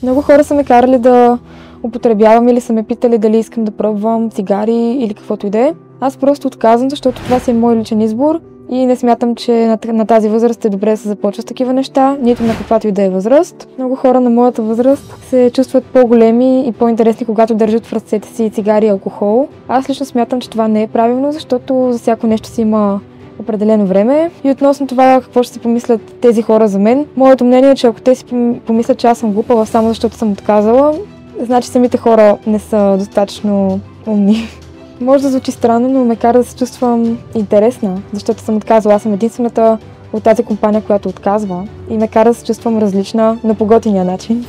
Много хора са ме карали да употребявам или са ме питали дали искам да пробвам цигари или каквото и да е. Аз просто отказвам, защото това си е мой личен избор и не смятам, че на тази възраст е добре да се започва с такива неща, нито на каквато и да е възраст. Много хора на моята възраст се чувстват по-големи и по-интересни, когато държат в ръцете си цигари и алкохол. Аз лично смятам, че това не е правилно, защото за всяко нещо си има определено време. И относно това какво ще си помислят тези хора за мен, моето мнение е, че ако те си помислят, че аз съм глупава само защото съм отказала, значи самите хора не са достатъчно умни. Може да звучи странно, но ме кара да се чувствам интересна, защото съм отказала. Аз съм единствената от тази компания, която отказва и ме кара да се чувствам различна, но по готиния начин.